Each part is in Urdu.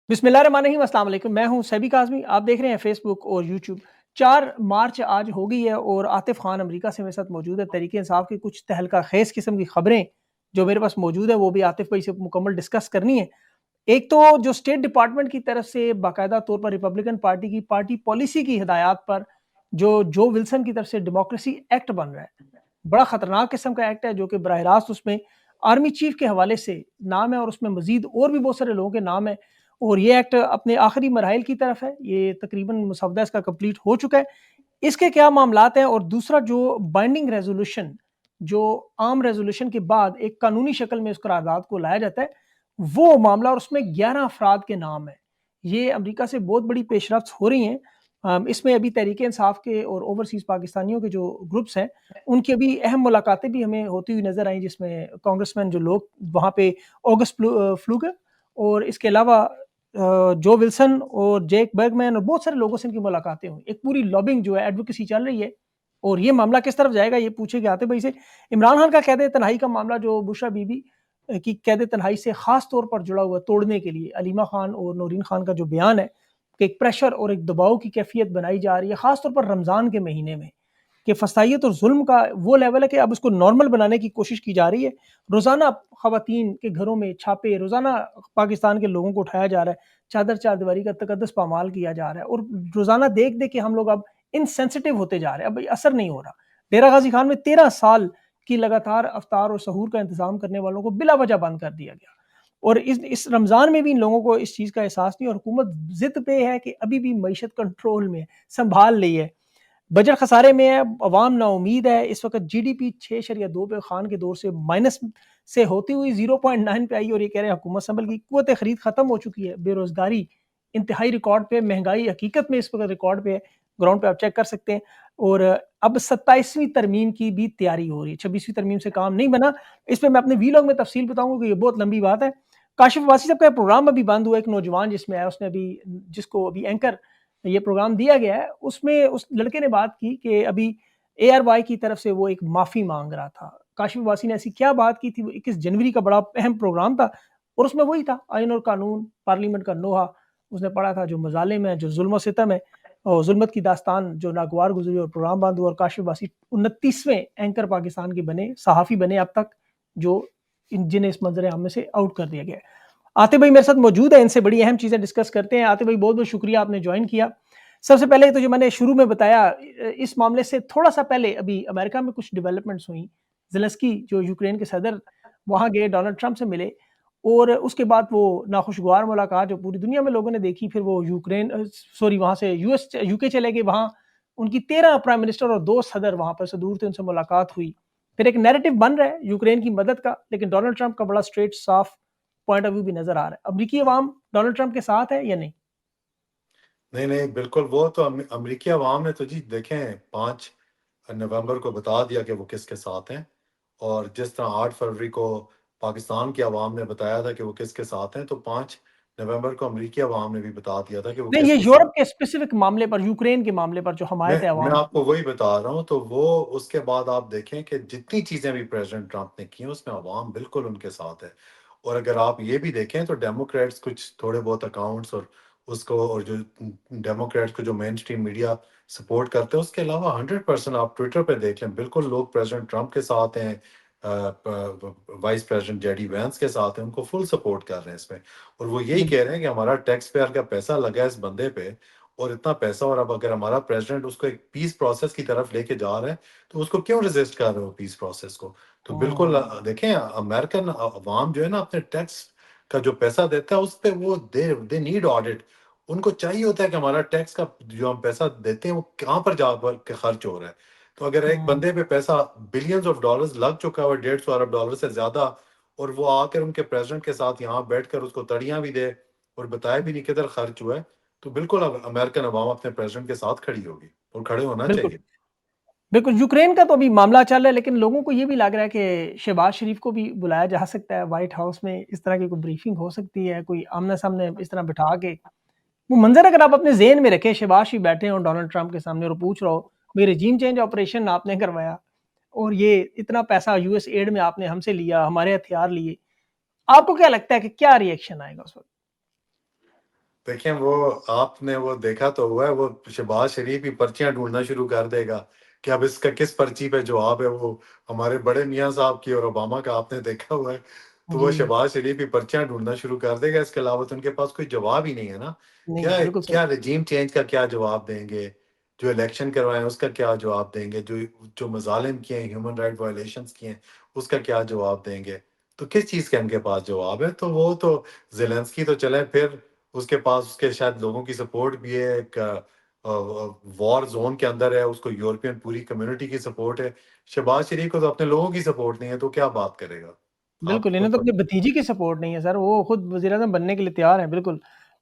بسم اللہ الرحمن الرحیم، السلام علیکم۔ میں ہوں سیبی کاظمی، آپ دیکھ رہے ہیں فیس بک اور یوٹیوب۔ 4 مارچ آج ہو گئی ہے اور عاطف خان امریکہ سے میرے ساتھ موجود ہے۔ تحریک انصاف کی کچھ تہلکہ خیز قسم کی خبریں جو میرے پاس موجود ہیں وہ بھی عاطف بھائی سے مکمل ڈسکس کرنی ہے۔ ایک تو جو اسٹیٹ ڈپارٹمنٹ کی طرف سے باقاعدہ طور پر ریپبلکن پارٹی کی پارٹی پالیسی کی ہدایات پر جو ولسن کی طرف سے ڈیموکریسی ایکٹ بن رہا ہے، بڑا خطرناک قسم کا ایکٹ ہے جو کہ براہ راست اس میں آرمی چیف کے حوالے سے نام ہے اور اس میں مزید اور بھی بہت سارے لوگوں کے نام ہیں، اور یہ ایکٹ اپنے آخری مراحل کی طرف ہے۔ یہ تقریباً مسودہ اس کا کمپلیٹ ہو چکا ہے۔ اس کے کیا معاملات ہیں، اور دوسرا جو بائنڈنگ ریزولوشن، جو عام ریزولوشن کے بعد ایک قانونی شکل میں اس قرارداد کو لایا جاتا ہے، وہ معاملہ، اور اس میں 11 افراد کے نام ہیں۔ یہ امریکہ سے بہت بڑی پیش رفت ہو رہی ہیں۔ اس میں ابھی تحریک انصاف کے اور اوورسیز پاکستانیوں کے جو گروپس ہیں ان کی ابھی اہم ملاقاتیں بھی ہمیں ہوتی ہوئی نظر آئیں، جس میں کانگریس مین جو لوگ وہاں پہ آگسٹ فلوگر اور اس کے علاوہ جو ولسن اور جیک برگمین اور بہت سارے لوگوں سے ان کی ملاقاتیں ہوئی۔ ایک پوری لابنگ جو ہے، ایڈوکیسی چل رہی ہے، اور یہ معاملہ کس طرف جائے گا یہ پوچھے گے آتے بھائی سے۔ عمران خان کا قید تنہائی کا معاملہ، جو بشرا بی بی کی قید تنہائی سے خاص طور پر جڑا ہوا توڑنے کے لیے علیمہ خان اور نورین خان کا جو بیان ہے کہ ایک پریشر اور ایک دباؤ کی کیفیت بنائی جا رہی ہے، خاص طور پر رمضان کے مہینے میں، کہ فسطائیت اور ظلم کا وہ لیول ہے کہ اب اس کو نارمل بنانے کی کوشش کی جا رہی ہے۔ روزانہ خواتین کے گھروں میں چھاپے، روزانہ پاکستان کے لوگوں کو اٹھایا جا رہا ہے، چادر چاردیواری کا تقدس پامال کیا جا رہا ہے، اور روزانہ دیکھ دیکھ کے ہم لوگ اب انسینسٹیو ہوتے جا رہے ہیں، اب اثر نہیں ہو رہا۔ ڈیرہ غازی خان میں 13 سال کی لگاتار افطار اور سحور کا انتظام کرنے والوں کو بلا وجہ بند کر دیا گیا، اور اس رمضان میں بھی ان لوگوں کو اس چیز کا احساس نہیں، اور حکومت ضد پہ ہے کہ ابھی بھی معیشت کنٹرول میں سنبھال لی ہے، بجٹ خسارے میں ہے، عوام نا امید ہے۔ اس وقت جی ڈی پی 6.2 پہ خان کے دور سے مائنس سے ہوتی ہوئی 0.9 پہ آئی، اور یہ کہہ رہے ہیں حکومت سنبھل کی، قوت خرید ختم ہو چکی ہے، بے روزگاری انتہائی ریکارڈ پہ، مہنگائی حقیقت میں اس وقت ریکارڈ پہ ہے، گراؤنڈ پہ آپ چیک کر سکتے ہیں۔ اور اب 27ویں ترمیم کی بھی تیاری ہو رہی ہے، 26ویں ترمیم سے کام نہیں بنا۔ اس پہ میں اپنے ویلاگ میں تفصیل بتاؤں گا کہ یہ بہت لمبی بات ہے۔ کاشف عباسی صاحب کا پروگرام ابھی بند ہوا، ایک نوجوان جس میں ہے، اس نے ابھی جس کو ابھی اینکر یہ پروگرام دیا گیا ہے، اس میں اس لڑکے نے بات کی کہ ابھی اے آر وائی کی طرف سے وہ ایک معافی مانگ رہا تھا۔ کاشف عباسی نے ایسی کیا بات کی تھی؟ وہ 21 جنوری کا بڑا اہم پروگرام تھا، اور اس میں وہی تھا، آئین اور قانون، پارلیمنٹ کا نوحہ اس نے پڑھا تھا، جو مظالم ہے، جو ظلم و ستم ہے اور ظلمت کی داستان جو ناگوار گزری، اور پروگرام بند ہوا، اور کاشف عباسی 29ویں اینکر پاکستان کے بنے، صحافی بنے اب تک، جو جنہیں اس منظر عام میں سے آؤٹ کر دیا گیا ہے۔ آتے بھائی میرے ساتھ موجود ہے، ان سے بڑی اہم چیزیں ڈسکس کرتے ہیں۔ آتے بھائی بہت بہت شکریہ، آپ نے جوائن کیا۔ سب سے پہلے تو جو میں نے شروع میں بتایا، اس معاملے سے تھوڑا سا پہلے ابھی امریکہ میں کچھ ڈیولپمنٹس ہوئیں۔ زیلنسکی جو یوکرین کے صدر وہاں گئے، ڈونلڈ ٹرمپ سے ملے، اور اس کے بعد وہ ناخوشگوار ملاقات جو پوری دنیا میں لوگوں نے دیکھی، پھر وہ وہاں سے یو کے چلے گئے، وہاں ان کی 13 پرائم منسٹر اور 2 صدر وہاں پر صدور تھے، ان سے ملاقات ہوئی۔ پھر ایک نیریٹو بن رہا ہے یوکرین کی مدد کا، لیکن ڈونلڈ ٹرمپ کا بڑا اسٹریٹ صاف پوائنٹ آف ویو بھی نظر آ رہا ہے۔ امریکی عوام ڈونلڈ ٹرمپ کے ساتھ ہے یا نہیں؟ نہیں نہیں، بالکل، وہ تو امریکی عوام نے تو جی دیکھیں 5 نومبر کو بتا دیا کہ وہ کس کے ساتھ ہیں، اور جس طرح 8 فروری کو پاکستان کی عوام نے بتایا تھا کہ وہ کس کے ساتھ ہیں، تو 5 نومبر کو امریکی عوام نے بھی بتا دیا تھا کہ وہ نہیں، کس یہ کے ساتھ۔ یورپ کے اسپیسیفک معاملے پر، یوکرین کے معاملے پر جو حمایت ہے میں عوام آپ کی۔ کو وہی بتا رہا ہوں، تو وہ اس کے بعد آپ دیکھیں کہ جتنی چیزیں بھی پریزیڈنٹ ٹرمپ نے کی ہیں اس میں عوام بالکل ان کے ساتھ ہے۔ اور اگر آپ یہ بھی دیکھیں تو ڈیموکریٹس کچھ تھوڑے بہت اکاؤنٹس اور اس کو، اور جو ڈیموکریٹس کو جو مین اسٹریم میڈیا سپورٹ کرتے ہیں، اس کے علاوہ 100% آپ ٹویٹر پہ دیکھ لیں، بالکل لوگ پریزیڈنٹ ٹرمپ کے ساتھ ہیں، vice president J D Vance کے ساتھ ہیں، ان کو فل سپورٹ کر رہے ہیں اس میں، اور وہ یہی کہہ رہے ہیں کہ ہمارا ٹیکس پیئر کا پیسہ لگا ہے اس بندے پہ، اور اتنا پیسہ، اور اب اگر ہمارا پریزیڈنٹ اس کو ایک پیس پروسیس کی طرف لے کے جا رہا ہے تو اس کو کیوں ریزسٹ کر رہے ہو پیس پروسیس کو۔ تو بالکل دیکھیں، امریکن عوام جو ہے نا اپنے ٹیکس کا جو پیسہ دیتا ہے اس پہ وہ دے نیڈ آڈٹ، ان کو چاہیے ہوتا ہے کہ ہمارا ٹیکس کا جو ہم پیسہ دیتے ہیں وہ کہاں پر جا کے خرچ ہو رہا ہے۔ تو اگر ایک بندے پہ پیسہ بلینز آف ڈالرز لگ چکا ہے، 150 ارب ڈالر سے زیادہ، اور وہ آ کر ان کے پریزیڈنٹ کے ساتھ یہاں بیٹھ کر اس کو تڑیاں بھی دے اور بتائے بھی نہیں کدھر خرچ ہوا ہے، تو بالکل اب امریکن عوام اپنے پریزیڈنٹ کے ساتھ کھڑی ہوگی، اور کھڑے ہونا بالکل چاہیے۔ بالکل، یوکرین کا تو ابھی معاملہ چل رہا ہے، لیکن لوگوں کو یہ بھی لگ رہا ہے کہ شہباز شریف کو بھی بلایا جا سکتا ہے وائٹ ہاؤس میں، اس طرح کی کوئی بریفنگ ہو سکتی ہے، کوئی آمنے سامنے اس طرح بٹھا کے وہ منظر اگر آپ اپنے ذہن میں رکھیں، شہباز شریف بیٹھے ہوں ڈونلڈ ٹرمپ کے سامنے اور پوچھ رہا ہو میرے رجیم چینج آپریشن آپ نے کروایا، اور یہ اتنا پیسہ یو ایس ایڈ میں آپ نے ہم سے لیا، ہمارے ہتھیار لیے، آپ کو کیا لگتا ہے کہ کیا ری ایکشن آئے گا اس وقت؟ دیکھیں وہ آپ نے وہ دیکھا تو ہوا ہے، وہ شہباز شریف ہی پرچیاں ڈھونڈنا شروع کر دے گا کہ اب اس کا کس پرچی پہ جواب ہے، وہ ہمارے بڑے میاں صاحب کی اور اوباما کا آپ نے دیکھا ہوا ہے، تو وہ جی شہباز شریف ہی پرچیاں ڈھونڈنا شروع کر دے گا، اس کے علاوہ تو ان کے پاس کوئی جواب ہی نہیں ہے نا. نہیں کیا ہے، بالکل صحیح. کیا رجیم چینج کا کیا جواب دیں گے، جو الیکشن کروائے ہیں اس کا کیا جواب دیں گے، جو مظالم کیے ہیں، ہیومن رائٹ وائلیشنس کیے ہیں، اس کا کیا جواب دیں گے. تو کس چیز کا ان کے پاس جواب ہے؟ تو وہ تو زیلنسکی تو چلے، پھر اس کے پاس اس کے شاید لوگوں کی سپورٹ بھی ہے، ایک وار زون کے اندر ہے، اس کو یورپین پوری کمیونٹی کی سپورٹ ہے. شہباز شریف کو تو اپنے لوگوں کی سپورٹ نہیں ہے، تو کیا بات کرے گا؟ آپ بالکل، کو انہیں تو اپنی بھتیجی کی سپورٹ نہیں ہے سر، وہ خود وزیر اعظم بننے کے لیے تیار ہیں. بالکل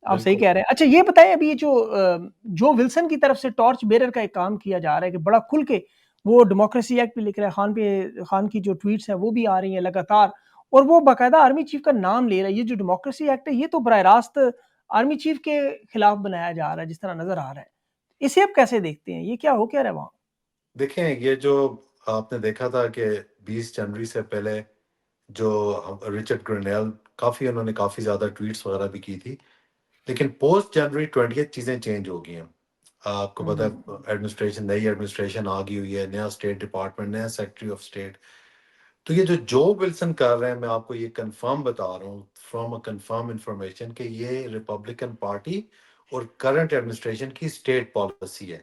آپ صحیح بالکل. کہہ رہے ہیں. اچھا یہ بتائیں، ابھی جو ولسن کی طرف سے ٹارچ بیرر کا ایک کام کیا جا رہا ہے کہ بڑا کھل کے وہ ڈیموکریسی ایکٹ بھی لکھ رہا ہے، خان کی جو ٹویٹس ہیں وہ بھی آ رہی ہیں لگاتار، اور وہ باقاعدہ آرمی چیف کا نام لے رہا ہے. یہ جو ڈیموکریسی ایکٹ ہے یہ تو براہ راست آرمی چیف کے خلاف بنایا جا رہا ہے جس طرح نظر آ رہا ہے. اسے آپ کیسے دیکھتے ہیں؟ یہ کیا ہو کیا رہا ہے وہاں؟ دیکھیں یہ جو آپ نے دیکھا تھا کہ 20 جنوری سے پہلے جو رچرڈ گرنیل انہوں نے کافی زیادہ ٹویٹس وغیرہ بھی کی تھی، لیکن پوسٹ جنوری 20 چیزیں چینج ہو گئی ہیں. آپ کو پتا ہے ایڈمنسٹریشن، نئی ایڈمنسٹریشن آ گئی ہوئی ہے، نیا اسٹیٹ ڈپارٹمنٹ، نیا سیکرٹری آف اسٹیٹ. تو یہ جو ولسن کر رہے ہیں، میں آپ کو یہ کنفرم بتا رہا ہوں فرام اے کنفرم انفارمیشن کہ یہ ریپبلکن پارٹی اور کرنٹ ایڈمنسٹریشن کی اسٹیٹ پالیسی ہے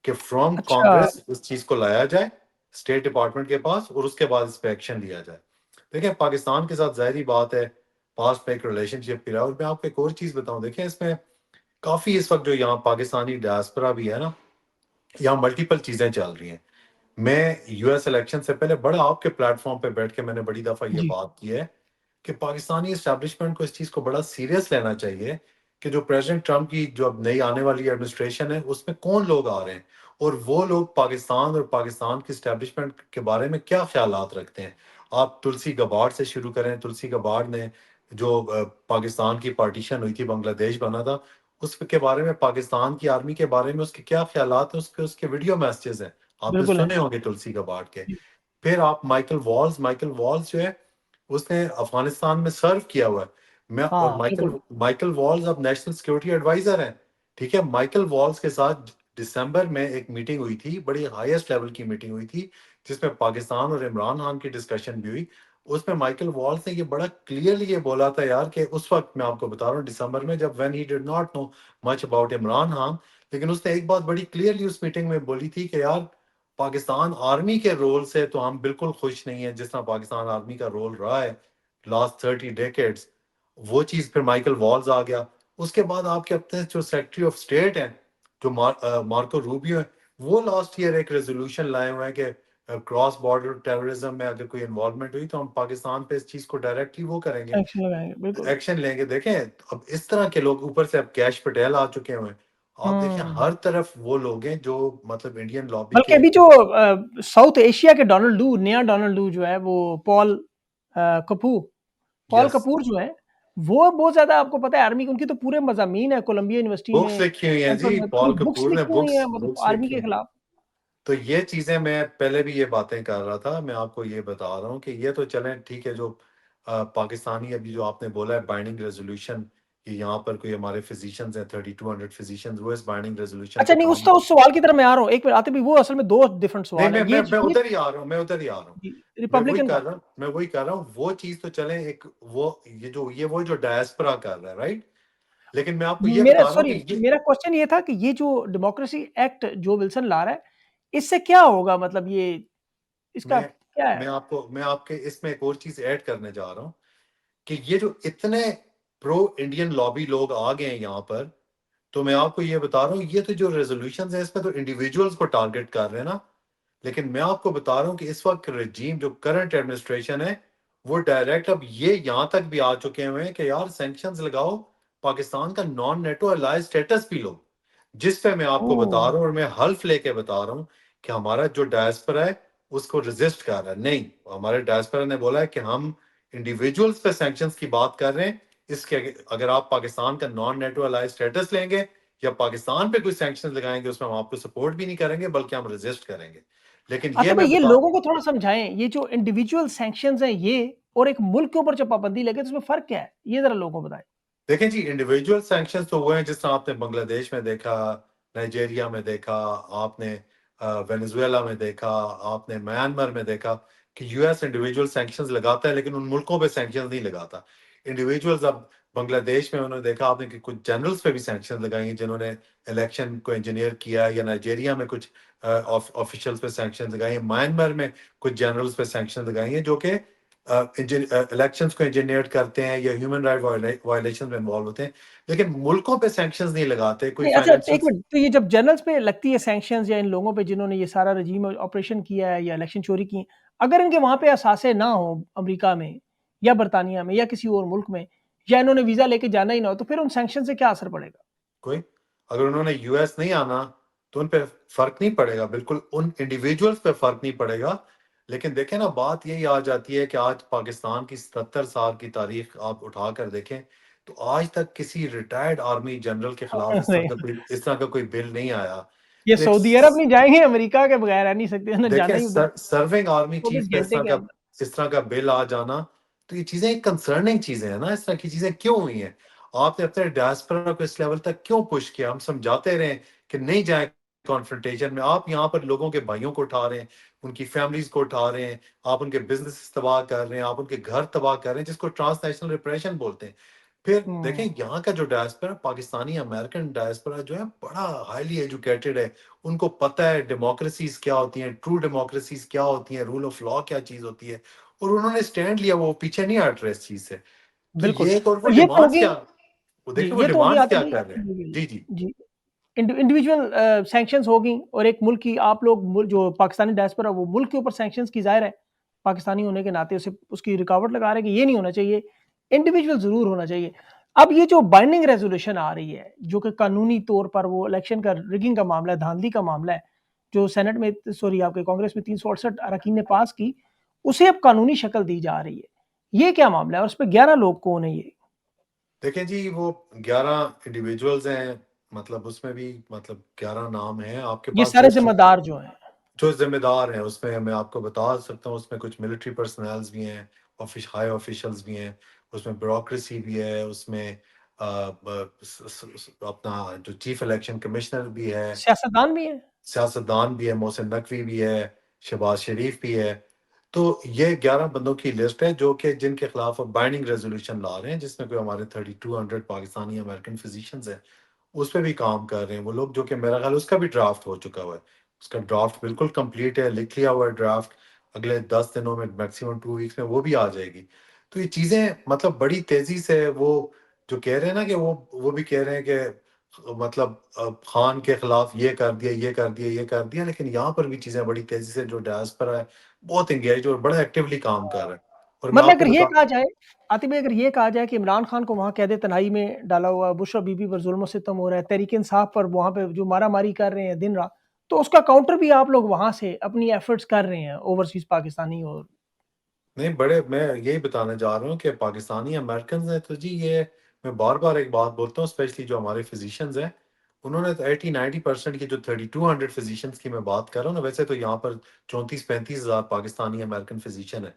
کہ فرام اچھا. کانگریس اس چیز کو لایا جائے اسٹیٹ ڈپارٹمنٹ کے پاس، اور اس کے بعد اس پہ ایکشن لیا جائے. دیکھیں پاکستان کے ساتھ ظاہری بات ہے، پاس میں ایک ریلیشن شپ کی رہا ہے. اور میں آپ کو ایک اور چیز بتاؤں، دیکھیں اس میں کافی اس وقت جو یہاں پاکستانی ڈائسپرا بھی ہے نا، یہاں ملٹیپل چیزیں چل رہی ہیں. میں یو ایس الیکشن سے پہلے بڑا آپ کے پلیٹ فارم پہ بیٹھ کے میں نے بڑی دفعہ یہ جی بات کی ہے کہ پاکستانی اسٹیبلشمنٹ کو اس چیز کو بڑا سیریس لینا چاہیے کہ جو پریزیڈنٹ ٹرمپ کی جو اب نئی آنے والی ایڈمنسٹریشن ہے اس میں کون لوگ آ رہے ہیں، اور وہ لوگ پاکستان اور پاکستان کی اسٹیبلشمنٹ کے بارے میں کیا خیالات رکھتے ہیں. آپ تلسی گباڑ سے شروع کریں. تلسی گباڑ نے جو پاکستان کی پارٹیشن ہوئی تھی، بنگلہ دیش بنا تھا، اس کے بارے میں، پاکستان کی آرمی کے بارے میں اس کے کیا خیالات ہیں، اس کے ویڈیو میسیجز ہیں، آپ نے بالکل ہے. سنے ہوں گے تلسی گباڑ کے. جی. پھر آپ مائیکل والز جو ہے، اس نے افغانستان میں سرو کیا ہوا ہے. اور ہاں بالکل. مائیکل والز اب نیشنل سیکورٹی ایڈوائزر ہیں. ٹھیک ہے، مائیکل والز کے ساتھ دسمبر میں ایک میٹنگ ہوئی تھی، بڑی ہائیسٹ لیول کی میٹنگ ہوئی تھی، جس میں پاکستان اور عمران خان کی ڈسکشن بھی ہوئی. اس میں مائیکل والز نے یہ بڑا کلیئرلی یہ بولا تھا یار کہ اس وقت میں آپ کو بتا رہا ہوں دسمبر میں، جب when he did not know much about Imran Khan, لیکن اس نے ایک بات بڑی کلیئرلی اس میٹنگ میں بولی تھی کہ یار پاکستان آرمی کے رول سے تو ہم بالکل خوش نہیں ہیں، جس طرح پاکستان آرمی کا رول رہا ہے لاسٹ 30 ڈیکیڈز. وہ چیز پھر مائیکل والز آ گیا. اس کے بعد آپ کے اپنے جو سیکرٹری آف اسٹیٹ ہیں، جو مارکو روبیو ہیں، وہ لاسٹ ایئر ایک ریزولوشن لائے ہوئے ہیں کہ کراس بارڈر ٹیررزم میں اگر کوئی انوالومنٹ ہوئی تو ہم پاکستان پہ اس چیز کو ڈائریکٹلی وہ کریں گے، سینکشن لگائیں گے بالکل. ایکشن لیں گے. دیکھیں اب اس طرح کے لوگ، اوپر سے اب کیش پٹیل آ چکے ہوئے ہیں. آپ دیکھیں ہر طرف وہ لوگ ہیں جو مطلب انڈین لابی بلکہ کے. ابھی جو ساؤتھ ایشیا کے نیا ڈونلڈ ڈو جو ہے، وہ کپور پال یس، کپور جو ہے، وہ بہت زیادہ آپ کو پتا ہے آرمی کی، ان کی تو پورے مضامین ہے کولمبیا یونیورسٹی بکس میں، لکھی ہوئی ہیں جی، پوری پال بکس کپور نے لکھی ہوئی بکس ہیں مطلب بکس آرمی لکھی کے ہوئی. خلاف. تو یہ چیزیں میں پہلے بھی یہ باتیں کر رہا تھا، میں آپ کو یہ بتا رہا ہوں کہ یہ تو چلیں ٹھیک ہے. جو پاکستانی ابھی جو آپ نے بولا ہے بائنڈنگ ریزولوشن، کہ یہاں پر کوئی ہمارے فزیشینز ہیں 3200 فزیشینز، وہ اس بائنڈنگ ریزولوشن اچھا پہ نہیں، کام. اس سوال کی طرف میں آ رہا ہوں ایک منٹ آتے بھی، وہ اصل میں دو ڈفرنٹ نہیں، سوال ہیں. میں ادھر ہی آ رہا ہوں، میں وہی ریپبلکن کا. کر رہا ہوں، وہ چیز تو چلیں ایک وہ وہ جو ڈائسپرا کر رہا ہے رائٹ. لیکن میں آپ کو یہ بتا رہا ہوں کہ میرا کوشچن یہ تھا کہ یہ جو ڈیموکریسی ایکٹ جو ولسن لا رہا ہے، اس سے کیا ہوگا؟ مطلب یہ اس کا میں کیا ہے؟ میں آپ کے اس میں ایک اور چیز ایڈ کرنے جا رہا ہوں کہ یہ جو اتنے پرو انڈین لابی لوگ آ گئے ہیں یہاں پر، تو میں آپ کو یہ بتا رہا ہوں یہ تو جو ریزولوشنز ہیں اس میں تو انڈیویجولز کو ٹارگٹ کر رہے ہیں نا. لیکن میں آپ کو بتا رہا ہوں کہ اس وقت رجیم جو کرنٹ ایڈمنسٹریشن ہے، وہ ڈائریکٹ اب یہ یہاں تک بھی آ چکے ہوئے ہیں کہ یار سینکشنز لگاؤ، پاکستان کا نان نیٹو الائے اسٹیٹس بھی لو. جس پہ میں آپ کو بتا رہا ہوں اور میں حلف لے کے بتا رہا ہوں کہ ہمارا جو ڈائسپرا ہے اس کو ریزسٹ کر رہا ہے. نہیں، ہمارے ڈائسپرا نے بولا ہے کہ ہم انڈیویجولز پہ سینکشنز کی بات کر رہے ہیں. اس کے اگر آپ پاکستان کا نان نیٹو الائے اسٹیٹس لیں گے یا پاکستان پہ کوئی سینکشن لگائیں گے، اس میں ہم آپ کو سپورٹ بھی نہیں کریں گے بلکہ ہم ریزسٹ کریں گے. لیکن یہ آتے میں بھائی یہ بتا. لوگوں کو تھوڑا سمجھائیں، یہ جو انڈیویجول سینکشنز ہیں یہ اور ایک ملک کے اوپر جو پابندی لگے تو اس میں فرق کیا ہے؟ یہ ذرا لوگوں کو بتائیں. دیکھیں جی انڈیویجول سینکشنز تو وہ ہیں جس طرح آپ نے بنگلہ دیش میں دیکھا، نائجیریا میں دیکھا، آپ نے وینزویلا میں دیکھا، آپ نے میانمار میں دیکھا کہ یو ایس انڈیویجول سینکشنز لگاتا ہے لیکن ان ملکوں پہ سینکشنز نہیں لگاتا. انڈیویجولز اب بنگلہ دیش میں انہوں نے دیکھا آپ نے کہ کچھ جنرلز پہ بھی سینکشن لگائی ہیں جنہوں نے الیکشن کو انجینئر کیا، یا نائجیریا میں کچھ آفیشلز پہ سینکشن لگائی ہیں، میانمار میں کچھ جنرلز پہ سینکشن لگائی ہیں جو کہ الیکشنز کو انجینئر کرتے ہیں یا ہیومن رائٹ وائلیشن میں انوالو ہوتے ہیں، لیکن ملکوں پہ سینکشنز نہیں لگاتے. کوئی نہیں اچھا فائنینشیل ایک منٹ، تو یہ جب جنرلز پہ لگتی ہے سینکشنز یا ان لوگوں پہ جنہوں نے یہ سارا رجیم آپریشن کیا ہے یا الیکشن چوری کی ہیں، اگر ان کے وہاں پہ اثاثے نہ ہوں امریکہ میں یا برطانیہ میں یا کسی اور ملک میں، یا انہوں نے ویزا لے کے جانا ہی نہ ہو، تو پھر ان سینکشن سے کیا اثر پڑے گا؟ کوئی اگر انہوں نے یو ایس نہیں آنا تو ان پہ فرق نہیں پڑے گا، بالکل ان انڈیویجولز پہ فرق نہیں پڑے گا. لیکن دیکھیں نا بات یہی آ جاتی ہے کہ آج پاکستان کی 77 سال کی تاریخ آپ اٹھا کر دیکھیں تو آج تک کسی ریٹائرڈ آرمی جنرل کے خلاف اس طرح کا کوئی بل نہیں آیا. یہ تو ایک سعودی عرب نہیں جائیں گے، امریکہ کے بغیر رہ نہیں سکتے، انہیں دیکھیں جانا ہی ادھر سرونگ آرمی چیف 24 کا گھنٹے کے اندر. اس طرح کا بل آ جانا، تو یہ چیزیں ایک کنسرننگ چیزیں ہیں نا. اس طرح کی چیزیں کیوں ہوئی ہیں؟ آپ نے اپنے ڈائسپورا کو اس لیول تک کیوں پش کیا؟ ہم سمجھاتے رہے کہ نہیں جائیں کانفرنٹیشن میں. آپ یہاں پر لوگوں کے بھائیوں کو اٹھا رہے ہیں، ان کی فیملیز کو اٹھا رہے ہیں، آپ ان کے بزنس تباہ کر رہے ہیں، آپ ان کے گھر تباہ کر رہے ہیں، جس کو ٹرانس نیشنل ریپریشن بولتے ہیں. پھر دیکھیں یہاں کا جو ڈائسپورا پاکستانی امریکن ڈائسپورا جو ہے بڑا ہائیلی ایجوکیٹڈ ہے. ان کو پتہ ہے ڈیموکریسیز کیا ہوتی ہیں، ٹرو ڈیموکریسیز کیا ہوتی ہیں، رول آف لا کیا چیز ہوتی ہے، اور انہوں نے سٹینڈ لیا. وہ پیچھے نہیں ہٹ رہے اس چیز سے. تو بالکل. یہ ایک اور وہ اور یہ تو ڈیمانڈس ہوگی، کیا، وہ جی دیکھیں وہ یہ تو ہوگی ڈیمانڈس عاطف کیا کر رہے ہیں. بھائی. جی جی جی انڈیویجول سینکشنز ہوگی، اور ایک ملک کی آپ لوگ جو پاکستانی ڈائسپورا وہ ملک کے اوپر سینکشنز کی، ظاہر ہے پاکستانی ہونے کے ناطے اس کی رکاوٹ لگا رہے کہ یہ نہیں ہونا چاہیے، انڈیویجول ضرور ہونا چاہیے. اب یہ جو بائنڈنگ ریزولوشن آ رہی ہے جو کہ قانونی طور پر وہ الیکشن کا ریگنگ کا معاملہ ہے، دھاندلی کا معاملہ ہے، جو سینٹ میں سوری آپ کے کانگریس میں 368 اراکین نے پاس کی، اسے اب قانونی شکل دی جا رہی ہے. یہ کیا معاملہ ہے اور اس پہ 11 لوگ کون ہیں؟ یہ دیکھیں جی وہ 11 انڈیویجولز ہیں، مطلب اس میں بھی مطلب 11 نام ہیں آپ کے یہ پاس. سارے ذمہ دار جو ہیں. جو ذمہ دار ہیں اس میں میں آپ کو بتا سکتا ہوں، اس میں کچھ ملٹری پرسنلز بھی ہیں، ہائی آفیشلز بھی ہیں، اس میں بیوروکریسی بھی ہے، اس میں اپنا جو چیف الیکشن کمشنر بھی ہے، سیاستدان بھی ہیں. سیاستدان بھی ہے، محسن نقوی بھی ہے، شہباز شریف بھی ہے. تو یہ 11 بندوں کی لسٹ ہے جو کہ جن کے خلاف بائنڈنگ ریزولوشن لا رہے ہیں، جس میں کوئی ہمارے 3200 پاکستانی امریکن فزیشینز ہیں اس پہ بھی کام کر رہے ہیں وہ لوگ، جو کہ میرا خیال اس کا بھی ڈرافٹ ہو چکا ہوا ہے. اس کا ڈرافٹ بالکل کمپلیٹ ہے، لکھ لیا ہوا ہے ڈرافٹ. اگلے 10 دنوں میں میکسیمم 2 ویکس میں وہ بھی آ جائے گی. تو یہ چیزیں مطلب بڑی تیزی سے وہ جو کہہ رہے ہیں نا کہ وہ بھی کہہ رہے ہیں کہ مطلب خان کے خلاف یہ کر دیا، یہ کر دیا، یہ کر دیا، لیکن یہاں پر بھی چیزیں بڑی تیزی سے جو ڈائسپورا ہے بہت انگیج اور بڑا ایکٹیولی کام کر رہا ہے. اور میں مطلب آپ کو اگر یہ بتا کہا جائے عاطف بھائی، اگر یہ کہا جائے کہ عمران خان کو وہاں قید تنہائی میں ڈالا ہوا، بشرا بی بی پر ظلم و ستم ہو رہا ہے، تحریک انصاف پر وہاں پہ جو مارا ماری کر رہے ہیں دن رات، تو اس کا کاؤنٹر بھی آپ لوگ وہاں سے اپنی ایفرٹس کر رہے ہیں اوورسیز پاکستانی. اور نہیں بڑے میں یہی بتانے جا رہا ہوں کہ پاکستانی امریکنز ہیں تو جی یہ میں بار بار ایک بات بولتا ہوں، اسپیشلی جو ہمارے فزیشینز ہیں انہوں نے 80-90% کی جو 3200 فزیشینز کی میں بات کر رہا ہوں نا، ویسے تو یہاں پر 34-35 ہزار پاکستانی امریکن فزیشین ہیں،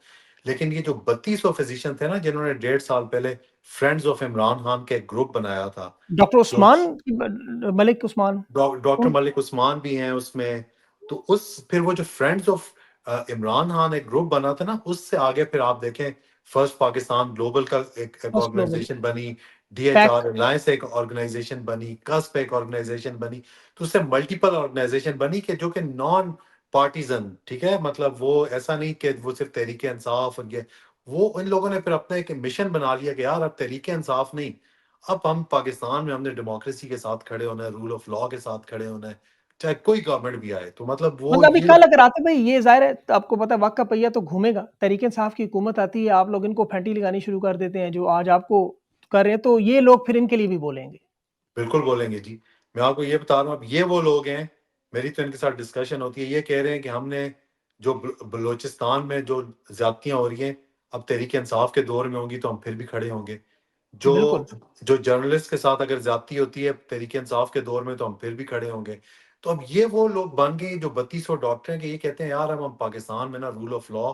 لیکن یہ جو 3200 فزیشین تھے نا جنہوں نے 1.5 سال پہلے فرینڈز آف عمران خان کے ایک گروپ بنایا تھا. ڈاکٹر جو عثمان ملک عثمان ڈاکٹر ملک عثمان بھی ہیں اس میں. تو پھر وہ جو فرینڈز آف عمران خان ایک گروپ بنا تھا نا، اس سے آگے پھر آپ دیکھیں فرسٹ پاکستان گلوبل کا ایک فرسٹ گلوبل آرگنائزیشن بنی، ڈی ایچ پیک. آر الائنس ایک آرگنائزیشن بنی، کسپ ایک آرگنائزیشن بنی. تو اس سے ملٹیپل آرگنائزیشن بنی کہ جو کہ نان پارٹیزن، ٹھیک ہے، مطلب وہ ایسا نہیں کہ وہ صرف تحریک انصاف اور وہ ان لوگوں نے پھر اپنا ایک مشن بنا لیا کہ یار اب تحریک انصاف نہیں، اب ہم پاکستان میں ہم نے ڈیموکریسی کے ساتھ کھڑے ہونا ہے، رول آف لا کے ساتھ کھڑے ہونا ہے، چاہے کوئی گورنمنٹ بھی آئے. تو مطلب وہ مطلب ابھی یہ کل اگر آتے بھائی، یہ ظاہر ہے آپ کو پتا ہے وقت کا پہیہ تو گھومے گا، تحریک انصاف کی حکومت آتی ہے، آپ لوگ ان کو پھینٹی لگانی شروع کر دیتے ہیں جو آج آپ کو کر رہے ہیں، تو یہ لوگ پھر ان کے لیے بھی بولیں گے. بالکل بولیں گے جی. میں آپ کو یہ بتا رہا ہوں اب یہ وہ لوگ ہیں، میری تو ان کے ساتھ ڈسکشن ہوتی ہے، یہ کہہ رہے ہیں کہ ہم نے جو بلوچستان میں جو زیادتیاں ہو رہی ہیں اب تحریک انصاف کے دور میں ہوں گی تو ہم پھر بھی کھڑے ہوں گے. جو بالکل. جو جرنلسٹ کے ساتھ اگر زیادتی ہوتی ہے تحریک انصاف کے دور میں تو ہم پھر بھی کھڑے ہوں گے. تو اب یہ وہ لوگ بن گئے جو 3200 ڈاکٹر ہیں کہ یہ کہتے ہیں یار اب ہم پاکستان میں نا رول آف لا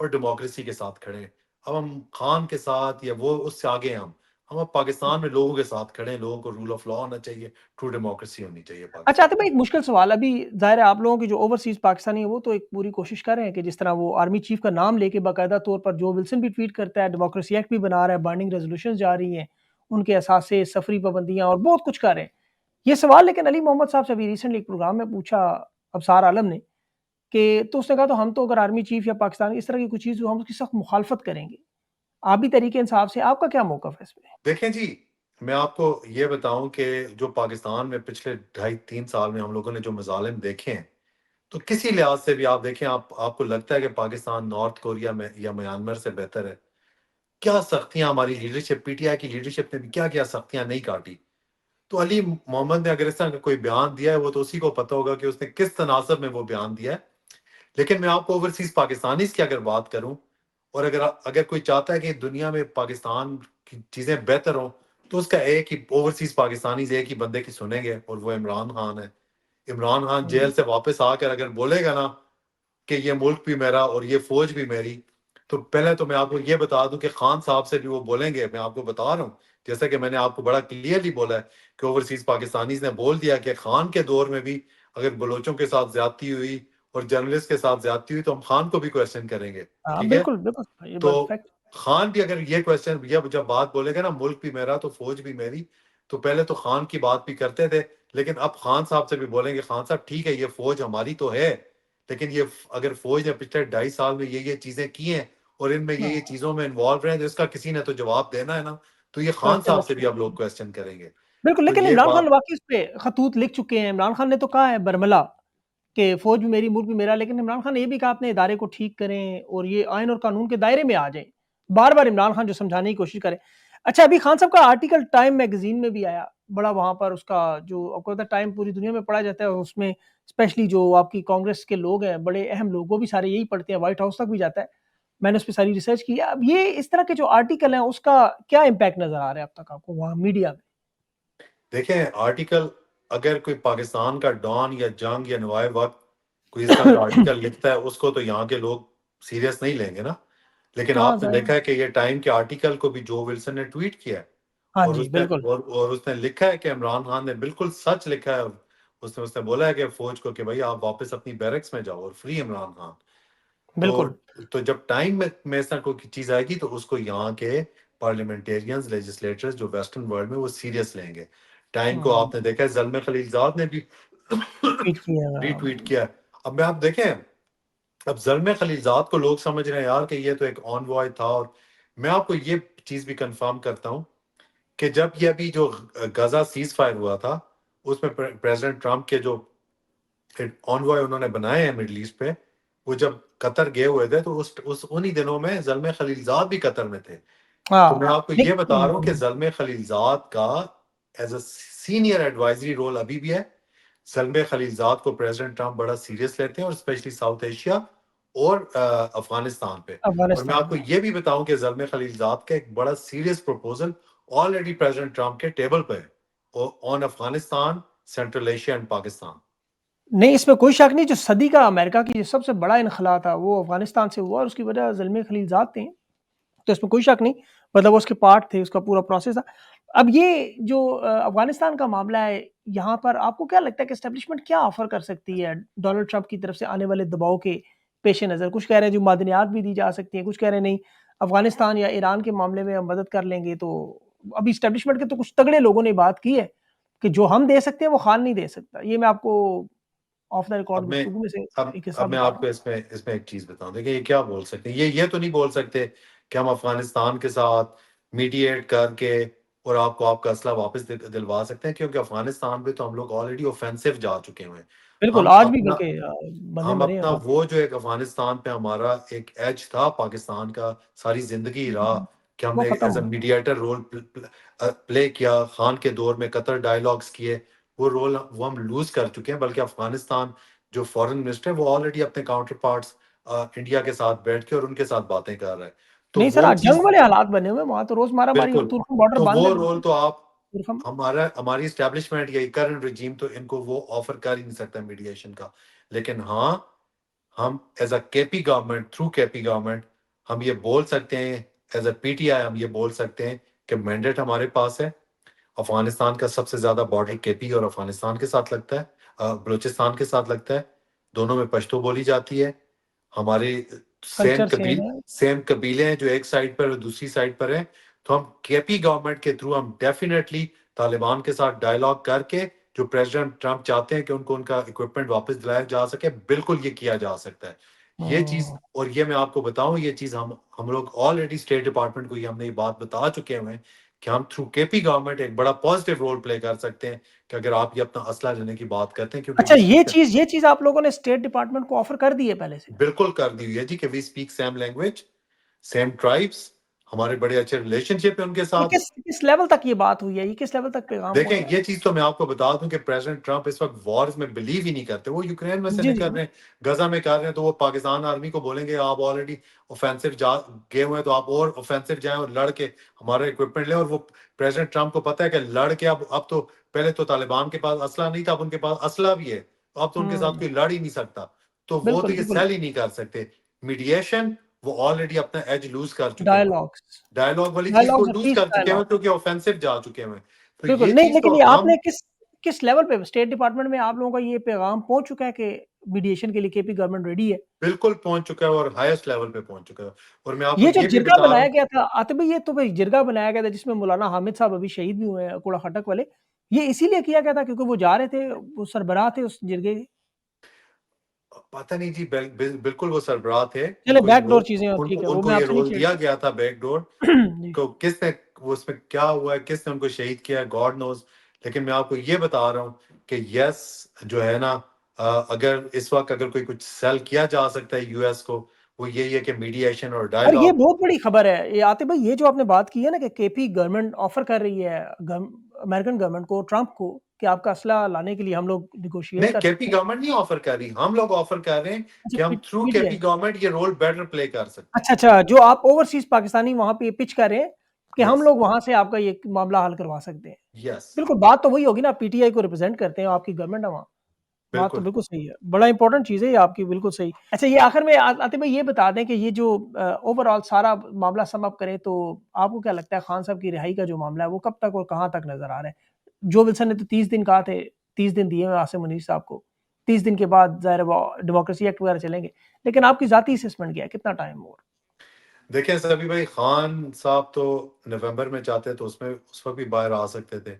اور ڈیموکریسی کے ساتھ کھڑے ہیں، اب ہم خان کے ساتھ یا وہ اس سے آگے ہیں. ہم اب پاکستان میں لوگوں کے ساتھ کھڑے ہیں, لوگوں کو رول آف لا ہونا چاہیے, ٹرو ڈیموکریسی ہونی چاہیے اچھا پاکستان آتے بھائی ایک مشکل سوال, ابھی ظاہر ہے آپ لوگوں کی جو اوورسیز پاکستانی ہیں وہ تو ایک پوری کوشش کر رہے ہیں کہ جس طرح وہ آرمی چیف کا نام لے کے باقاعدہ طور پر جو ولسن بھی ٹویٹ کرتا ہے, ڈیموکریسی ایکٹ بھی بنا رہا ہے, بائنڈنگ ریزولوشنز جا رہی ہیں, ان کے اثاثے, سفری پابندیاں اور بہت کچھ کر رہے ہیں. یہ سوال لیکن علی محمد صاحب سے ابھی ریسنٹلی ایک پروگرام میں پوچھا ابصار عالم نے, کہ تو اس نے کہا تو ہم تو اگر آرمی چیف یا پاکستان اس طرح کی کوئی چیز ہو ہم اس کی سخت مخالفت کریں گے. آپ بھی تحریک انصاف سے, آپ کا کیا موقف ہے اس میں؟ دیکھیں جی, میں آپ کو یہ بتاؤں کہ جو پاکستان میں پچھلے 2.5-3 سال میں ہم لوگوں نے جو مظالم دیکھے ہیں, تو کسی لحاظ سے بھی آپ دیکھیں, آپ کو لگتا ہے کہ پاکستان نارتھ کوریا میں یا میانمار سے بہتر ہے؟ کیا سختیاں ہماری لیڈرشپ, پی ٹی آئی کی لیڈرشپ نے بھی کیا کیا سختیاں نہیں کاٹی. تو علی محمد نے اگر اس طرح کا کوئی بیان دیا ہے, وہ تو اسی کو پتہ ہوگا کہ اس نے کس تناسب میں وہ بیان دیا ہے. لیکن میں آپ کو اوورسیز پاکستانیز کی اگر بات کروں, اور اگر کوئی چاہتا ہے کہ دنیا میں پاکستان کی چیزیں بہتر ہوں, تو اس کا ایک ہی اوورسیز پاکستانیز ایک ہی بندے کی سنیں گے, اور وہ عمران خان ہے. عمران خان جیل سے واپس آ کر اگر بولے گا نا کہ یہ ملک بھی میرا اور یہ فوج بھی میری, تو پہلے تو میں آپ کو یہ بتا دوں کہ خان صاحب سے بھی وہ بولیں گے. میں آپ کو بتا رہا ہوں, جیسا کہ میں نے آپ کو بڑا کلیئرلی بولا ہے کہ اوورسیز پاکستانیز نے بول دیا کہ خان کے دور میں بھی اگر بلوچوں کے ساتھ زیادتی ہوئی اور جرنلسٹ کے ساتھ زیادتی ہوئی تو ہم خان کو بھی کویسچن کریں گے. ہاں ٹھیک ہے, بالکل بالکل, یہ تو بات فیکٹ. خان بھی اگر یہ کویسچن جب بات بولے گا نا ملک بھی میرا تو فوج بھی میری, تو پہلے تو خان کی بات بھی کرتے تھے, لیکن اب خان صاحب سے بھی بولیں گے خان صاحب ٹھیک ہے یہ فوج ہماری تو ہے, لیکن یہ اگر فوج نے پچھلے 2.5 سال میں یہ چیزیں کی ہیں اور ان میں یہ چیزوں میں انوالو رہے ہیں, تو اس کا کسی نے تو جواب دینا ہے نا. تو یہ خان صاحب سے بھی اب لوگ کویسچن کریں گے. بالکل, تو لیکن یہ عمران بات خان واقعی اس پہ خطوط لکھ چکے ہیں. عمران خان نے تو کہا ہے برملا کہ فوج بھی میری, ملک بھی میرا, لیکن عمران خان نے یہ بھی کہا اپنے ادارے کو ٹھیک کریں اور یہ آئین اور قانون کے دائرے میں آ جائیں. بار بار عمران خان جو سمجھانے کی کوشش کرے. اچھا ابھی خان صاحب کا آرٹیکل ٹائم میگزین میں بھی آیا بڑا, وہاں پر اس کا جو آپ کو پتا ٹائم پوری دنیا میں پڑھا جاتا ہے, اور اس میں اسپیشلی جو آپ کی کانگریس کے لوگ ہیں, بڑے اہم لوگ, وہ بھی سارے یہی پڑھتے ہیں, وائٹ ہاؤس تک بھی جاتا ہے. میں نے اس پہ ساری ریسرچ کی. اب یہ اس طرح کے جو آرٹیکل ہیں اس کا کیا امپیکٹ نظر آ رہا ہے اب تک آپ کو وہاں میڈیا میں؟ دیکھیں, آرٹیکل اگر کوئی پاکستان کا ڈان یا جنگ یا نوائے وقت کوئی اس طرح کا آرٹیکل لکھتا ہے, اس کو تو یہاں کے لوگ سیریس نہیں لیں گے نا. لیکن ہاں آپ نے ظاہر ہے. دیکھا ہے کہ یہ ٹائم کے آرٹیکل کو بھی جو ولسن نے ٹویٹ کیا ہے, ہاں اور جی اس نے بالکل اور اس نے لکھا ہے کہ عمران خان نے بالکل سچ لکھا ہے. اس نے بولا ہے کہ فوج کو کہ بھائی آپ واپس اپنی بیرکس میں جاؤ اور فری عمران خان. تو بالکل. تو جب ٹائم میں اس طرح کوئی چیز آئے گی تو اس کو یہاں کے پارلیمنٹیرینز, لیجسلیٹرز جو ویسٹرن ورلڈ میں, وہ سیریس لیں گے. ٹائم کو آپ نے دیکھا ہے زلمے خلیل زاد نے بھی ٹویٹ کیا ری ٹویٹ کیا. اب میں آپ دیکھیں, اب زلمے خلیل زاد کو لوگ سمجھ رہے ہیں یار کہ یہ تو ایک آن وائے تھا. اور میں آپ کو یہ چیز بھی کنفرم کرتا ہوں کہ جب یہ ابھی جو غزہ سیز فائر ہوا تھا, اس میں پریزیڈنٹ ٹرمپ کے جو آن وائے انہوں نے بنائے ہیں مڈل ایسٹ پہ, وہ جب قطر گئے ہوئے تھے تو انہی دنوں میں زلمے خلیل زاد بھی قطر میں تھے. تو میں آپ کو یہ بتا رہا ہوں کہ زلمے خلیل زاد کا as a senior advisory role ابھی بھی ہے. زلمے خلیل زاد کو پریزیڈنٹ ٹرمپ بڑا سیریس لیتے ہیں, اور اسپیشلی ساؤتھ ایشیا اور افغانستان پہ. اور میں آپ افغانستان کو میں. یہ بھی بتاؤں کہ زلمے خلیل زاد کا ایک بڑا serious proposal already president Trump کے ٹیبل پہ ہے on Afghanistan, Central Asia and Pakistan. نہیں اس میں کوئی شک نہیں, جو صدی کا امریکہ کی جو سب سے بڑا انخلا تھا وہ افغانستان سے ہوا, اور اس کی وجہ زلمے خلیل زاد تھے, تو اس میں کوئی شک نہیں, مطلب وہ اس کے پارٹ تھے, اس کا پورا پروسیس تھا. اب یہ جو افغانستان کا معاملہ ہے, یہاں پر آپ کو کیا لگتا ہے کہ اسٹیبلشمنٹ کیا آفر کر سکتی ہے ڈونلڈ ٹرمپ کی طرف سے آنے والے دباؤ کے پیش نظر؟ کچھ کہہ رہے ہیں جو معدنیات بھی دی جا سکتی ہیں, کچھ کہہ رہے ہیں نہیں افغانستان یا ایران کے معاملے میں ہم مدد کر لیں گے. تو ابھی اسٹیبلشمنٹ کے تو کچھ تگڑے لوگوں نے بات کی ہے کہ جو ہم دے سکتے ہیں وہ خان نہیں دے سکتا. یہ میں آپ کو آف دا ریکارڈ اب میں گفتگو میں سے اب ایک حصہ اب میں بتا رہا آپ ہوں. کو اس میں ایک چیز بتاؤں. دیکھیں, یہ کیا بول سکتے ہیں, یہ تو نہیں بول سکتے کہ ہم افغانستان کے ساتھ میڈیٹ کر کے اور آپ کو آپ کا اسلحہ واپس دلوا سکتے ہیں, کیونکہ افغانستان پہ تو ہم لوگ آلریڈی اوفینسو جا چکے ہوئے ہیں. بالکل, ہم آج بھی اپنا بلکہ بندے ہم مرے ہیں اپنا وہاں. وہ جو ایک افغانستان پہ ہمارا ایک ایج تھا پاکستان کا ساری زندگی رہا, کہ ہم وہ نے ختم ایز ہو اے میڈیٹر رول پلے کیا, خان کے دور میں قطر ڈائلاگس کیے, وہ رول وہ ہم لوز کر چکے ہیں. بلکہ افغانستان جو فارن منسٹر ہے وہ آلریڈی اپنے کاؤنٹر پارٹس انڈیا کے ساتھ بیٹھ کے اور ان کے ساتھ باتیں کر رہا ہے. تو نہیں سر, وہ آج جنگ چیز والے حالات بنے ہوئے وہاں, تو روز مارا ماری, بالکل, ترکم بارڈر تو بند وہ ہے رول بالکل. تو آپ ترکم ہماری اسٹیبلشمنٹ یا کرنٹ رجیم تو ان کو وہ آفر کر ہی نہیں سکتا میڈیشن کا. لیکن ہاں, ہم ایز اے کے پی گورنمنٹ, تھرو کے پی گورنمنٹ ہم یہ بول سکتے ہیں, as a P T I ہم یہ بول سکتے ہیں کہ مینڈیٹ ہمارے پاس ہے. افغانستان کا سب سے زیادہ بارڈر کے پی اور افغانستان کے ساتھ لگتا ہے, بلوچستان کے ساتھ لگتا ہے. دونوں میں پشتو بولی جاتی ہے. ہمارے کلچر سیم ہے. سیم قبیلے ہیں جو ایک سائڈ پر اور دوسری سائڈ پر ہیں. تو ہم کے پی گورنمنٹ کے تھرو ہم ڈیفینیٹلی طالبان کے ساتھ ڈائلاگ کر کے جو پریزیڈنٹ ٹرمپ چاہتے ہیں کہ ان کو ان کا اکوپمنٹ واپس دلایا جا سکے, بالکل یہ کیا جا سکتا ہے. یہ چیز, اور یہ میں آپ کو بتاؤں, یہ چیز ہم لوگ آلریڈی اسٹیٹ ڈپارٹمنٹ کو ہم نے یہ بات بتا چکے ہوئے ہیں کہ ہم تھرو کے پی گورنمنٹ ایک بڑا پازیٹیو رول پلے کر سکتے ہیں کہ اگر آپ یہ اپنا اسلحہ لینے کی بات کرتے ہیں, کیونکہ اچھا یہ چیز آپ لوگوں نے اسٹیٹ ڈپارٹمنٹ کو آفر کر دی ہے پہلے سے؟ بالکل کر دی ہوئی ہے جی, کہ we speak same language, same tribes, ہمارے بڑے اچھے ریلیشن شپ ہے ان کے ساتھ. کس لیول تک یہ بات ہوئی ہے, یہ کس لیول تک پیغام دیکھیں پہنچا؟ یہ چیز تو میں آپ کو بتا دوں کہ پریزیڈنٹ ٹرمپ اس وقت وارز میں بلیو ہی نہیں کرتے. وہ یوکرین میں سے جی نہیں جی کر رہے ہیں, غزہ میں کر رہے ہیں, تو وہ پاکستان آرمی کو بولیں گے آپ آلریڈی اوفینسو گئے ہوئے ہیں تو آپ اور اوفینسو جائیں اور لڑ کے ہمارا اکوپمنٹ لیں. اور وہ پریزیڈنٹ ٹرمپ کو پتہ ہے کہ لڑ کے اب تو, پہلے تو طالبان کے پاس اسلحہ نہیں تھا, اب ان کے پاس اسلحہ بھی ہے, تو اب تو ان کے ساتھ کوئی لڑ ہی نہیں سکتا. تو وہ تو بالکل یہ بالکل سیل ہی نہیں کر سکتے. میڈیشن وہ آلریڈی اپنا ایج لوز کر چکے ہیں, ڈائلاگس ڈائلاگ والی چیز کو لوز پیس کر چکے ہیں ڈائلاگ. کیونکہ اوفینسو جا چکے ہیں. تو یہ بالکل نہیں, چیز لیکن تو یہ آپ ہم نے کس لیول پہ اسٹیٹ ڈپارٹمنٹ میں آپ لوگوں کا یہ پیغام پہنچ چکا ہے کہ میڈیشن کے لیے کے پی گورنمنٹ ریڈی ہے؟ بالکل پہنچ چکا ہے اور ہائیسٹ لیول پہ پہنچ چکا ہے. اور میں آپ کو یہ جو یہ بھی جرگہ بتا رہا بنایا ہوں, گیا تھا آتے بھائی, یہ تو بھائی جرگہ بنایا گیا تھا جس میں مولانا حامد صاحب ابھی شہید بھی ہوئے ہیں, کوڑا خٹک والے, یہ اسی لیے کیا گیا تھا کیونکہ وہ جا رہے تھے, وہ سربراہ تھے اس جرگے کے؟ پتہ نہیں جی, بالکل وہ سربراہ تھے, چلے بیک ڈور چیزیں, ٹھیک ہے, ان وہ کو میں یہ آپ سے نہیں رول دیا چھیڑتا. گیا تھا بیک ڈور جی کو. کس نے وہ اس میں کیا ہوا ہے, کس نے ان کو شہید کیا ہے, گاڈ نوز. لیکن میں آپ کو یہ بتا رہا ہوں کہ یس جو ہے نا, اگر اس وقت اگر کوئی کچھ سیل کیا جا سکتا ہے یو ایس کو, وہ یہی ہے کہ میڈیشن اور اور یہ ڈائلاگ. بہت بڑی خبر ہے یہ آتے بھائی, یہ جو آپ نے بات کی ہے نا کہ کے پی گورنمنٹ آفر کر رہی ہے امریکن گورنمنٹ کو, ٹرمپ کو, کہ آپ کا اسلحہ لانے کے لیے ہم لوگ نیگوشیٹ نہیں, کر کے سکتے پی ہیں. گورنمنٹ نہیں آفر کر رہی, ہم لوگ آفر کر رہے ہیں اچھا کہ ہم تھرو پی کے ٹی پی آئی, گورنمنٹ یہ رول بیٹر پلے کر سکتے ہیں. اچھا اچھا, جو آپ اوورسیز پاکستانی وہاں پہ پچ کر رہے ہیں کہ ہم یس لوگ وہاں سے آپ کا یہ معاملہ حل کروا سکتے ہیں. یس بالکل بات تو وہی ہوگی نا, پی ٹی آئی کو ریپرزینٹ کرتے ہیں, آپ کی گورنمنٹ ہے وہاں. بات تو بالکل. بالکل صحیح ہے, بڑا امپورٹنٹ چیز ہے یہ آپ کی, بالکل صحیح. اچھا یہ آخر میں آتے بھائی یہ بتا دیں کہ یہ جو اوور آل سارا معاملہ سم اپ کریں تو آپ کو کیا لگتا ہے خان صاحب کی رہائی کا جو معاملہ ہے وہ کب تک اور کہاں تک نظر آ رہا ہے؟ جو ولسن نے تو 30 دن کہا تھے, 30 دن دیے ہوئے عاصم منیر صاحب کو, 30 دن کے بعد ظاہر ہے وہ ڈیموکریسی ایکٹ وغیرہ چلیں گے, لیکن آپ کی ذاتی اسسمنٹ کیا ہے, کتنا ٹائم اور؟ دیکھیں سبھی بھائی, خان صاحب تو نومبر میں چاہتے تو اس وقت بھی باہر آ سکتے تھے.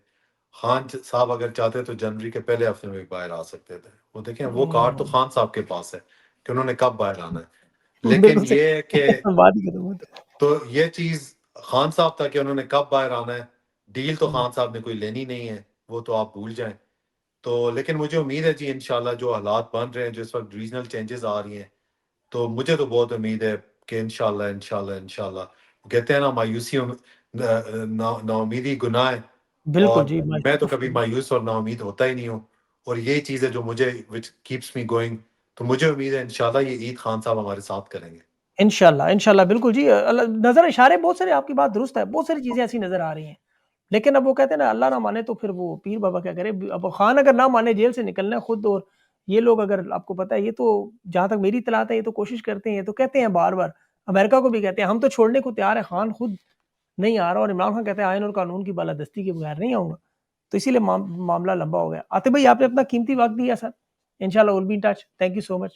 خان صاحب اگر چاہتے تو جنوری کے پہلے ہفتے میں بھی باہر آ سکتے تھے. وہ دیکھیں وہ کارڈ تو خان صاحب کے پاس ہے کہ انہوں نے کب باہر آنا ہے. لیکن بالکل یہ ہے کہ صحیح, بات ہی ختم ہوتی تو یہ چیز خان صاحب تھا کہ انہوں نے کب باہر آنا ہے. ڈیل تو ہے. خان صاحب نے کوئی لینی نہیں ہے, وہ تو آپ بھول جائیں. تو لیکن مجھے امید ہے جی انشاءاللہ جو حالات بن رہے ہیں, جو اس وقت ریجنل چینجز آ رہی ہیں, تو مجھے تو بہت امید ہے کہ انشاءاللہ کہتے ہیں نا مایوسی نا امیدی گناہ ہے, بالکل اور جی, میں تو کبھی مایوس اور نا امید ہوتا ہی نہیں ہوں. اور یہی چیز ہے جو مجھے which keeps me going. تو مجھے امید ہے انشاءاللہ یہ عید خان صاحب ہمارے ساتھ کریں گے. انشاءاللہ بالکل جی. نظر اشارے بہت سارے, آپ کی بات درست ہے, بہت ساری چیزیں ایسی نظر آ رہی ہیں, لیکن اب وہ کہتے ہیں نا اللہ نہ مانے تو پھر وہ پیر بابا کیا کرے. اب خان اگر نہ مانے جیل سے نکلنا ہے خود, اور یہ لوگ اگر آپ کو پتہ ہے, یہ تو جہاں تک میری اطلاعات ہے یہ تو کوشش کرتے ہیں, یہ تو کہتے ہیں بار بار, امریکہ کو بھی کہتے ہیں ہم تو چھوڑنے کو تیار ہے, خان خود نہیں آ رہا, اور عمران خان کہتے ہیں آئین اور قانون کی بالادستی کے بغیر نہیں آؤں گا. تو اسی لیے معاملہ لمبا ہو گیا. آتے بھائی آپ نے اپنا قیمتی وقت دیا سر, انشاءاللہ we'll be in touch. Thank you so much.